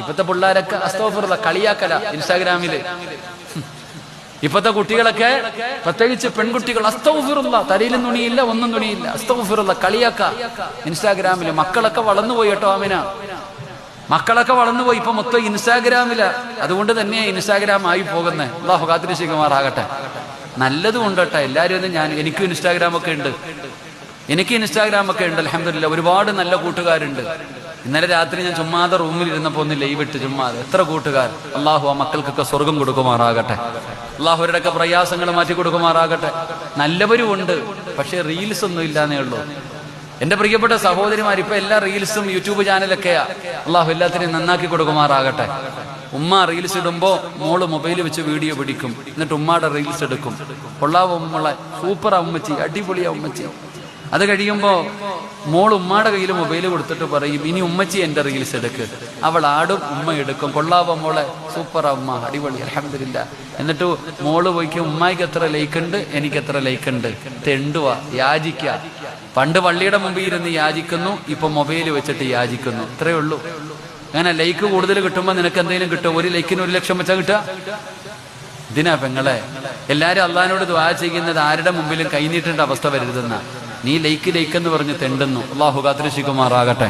ഇപ്പത്തെ പിള്ളേരൊക്കെ അസ്തഗ്ഫിറുള്ള കളിയാക്കല ഇൻസ്റ്റാഗ്രാമില്. ഇപ്പത്തെ കുട്ടികളൊക്കെ പ്രത്യേകിച്ച് പെൺകുട്ടികൾ അസ്തഗ്ഫിറുള്ള, തലയിലും തുണിയില്ല, ഒന്നും തുണിയില്ല, അസ്തഗ്ഫിറുള്ള കളിയാക്ക ഇൻസ്റ്റാഗ്രാമില്. മക്കളൊക്കെ വളർന്നുപോയി കേട്ടോ ആമിന, മക്കളൊക്കെ വളർന്നുപോയി. ഇപ്പൊ മൊത്തം ഇൻസ്റ്റാഗ്രാമില. അതുകൊണ്ട് തന്നെ ഇൻസ്റ്റാഗ്രാം ആയി പോകുന്നത്. അല്ലാഹു കാത്തിരക്ഷിക്കുമാറാകട്ടെ. നല്ലതും ഉണ്ട് കേട്ടോ എല്ലാവരും ഒന്നും. എനിക്കും ഇൻസ്റ്റാഗ്രാമൊക്കെ ഉണ്ട്, അൽഹംദുലില്ലാഹ്. ഒരുപാട് നല്ല കൂട്ടുകാരുണ്ട്. ഇന്നലെ രാത്രി ഞാൻ ചുമ്മാതെ റൂമിൽ ഇരുന്നപ്പോ ഒന്ന് ലൈവ് ഇട്ട് ചുമ്മാതെ. എത്ര കൂട്ടുകാർ. അള്ളാഹു ആ മക്കൾക്കൊക്കെ സ്വർഗം കൊടുക്കുമാറാകട്ടെ. അള്ളാഹു അവരുടെയൊക്കെ പ്രയാസങ്ങൾ മാറ്റി കൊടുക്കുമാറാകട്ടെ. നല്ലവരും ഉണ്ട്, പക്ഷെ റീൽസ് ഒന്നും ഇല്ലാന്നേ ഉള്ളൂ. എന്റെ പ്രിയപ്പെട്ട സഹോദരിമാർ, ഇപ്പൊ എല്ലാ റീൽസും യൂട്യൂബ് ചാനലൊക്കെയാ. അള്ളാഹു എല്ലാത്തിനെയും നന്നാക്കി കൊടുക്കുമാറാകട്ടെ. ഉമ്മ റീൽസ് ഇടുമ്പോ മോള് മൊബൈൽ വെച്ച് വീഡിയോ പിടിക്കും, എന്നിട്ട് ഉമ്മയുടെ റീൽസ് എടുക്കും. കൊള്ളാവോ ഉമ്മളെ, സൂപ്പറാ ഉമ്മച്ചി, അടിപൊളിയാ ഉമ്മച്ചി. അത് കഴിയുമ്പോ മോൾ ഉമ്മയുടെ കയ്യിൽ മൊബൈൽ കൊടുത്തിട്ട് പറയും, ഇനി ഉമ്മച്ചി എന്റെ റീൽസ് എടുക്ക്. അവൾ ആടും, ഉമ്മ എടുക്കും. കൊള്ളാവോ മോളെ, സൂപ്പറാ ഉമ്മ, അടിപൊളി, അൽഹംദുലില്ലാഹ്. എന്നിട്ട് മോള് പോയിക്കും, ഉമ്മായിക്ക് എത്ര ലൈക്ക് ഉണ്ട്, എനിക്ക് എത്ര ലൈക്ക് ഉണ്ട്. തെണ്ടുവാ, യാചിക്ക. പണ്ട് പള്ളിയുടെ മുമ്പിൽ ഇരുന്ന് യാചിക്കുന്നു, ഇപ്പൊ മൊബൈൽ വെച്ചിട്ട് യാചിക്കുന്നു. ഇത്രയേ ഉള്ളൂ. അങ്ങനെ ലൈക്ക് കൂടുതൽ കിട്ടുമ്പോ നിനക്ക് എന്തെങ്കിലും കിട്ടും. 1 ലൈക്കിന് 1 ലക്ഷം വെച്ചാ കിട്ടുക. ഇതിനാ പെങ്ങളെ എല്ലാരും അള്ളാഹിനോട് ദുആ ചെയ്യുന്നത് ആരുടെ മുമ്പിലും കൈനീട്ടേണ്ട അവസ്ഥ വരരുതെന്ന. നീ ലൈക്ക് എന്ന് പറഞ്ഞ് തെണ്ടുന്നു. അള്ളാഹു കാത്തിരക്ഷിക്കുമാറാകട്ടെ.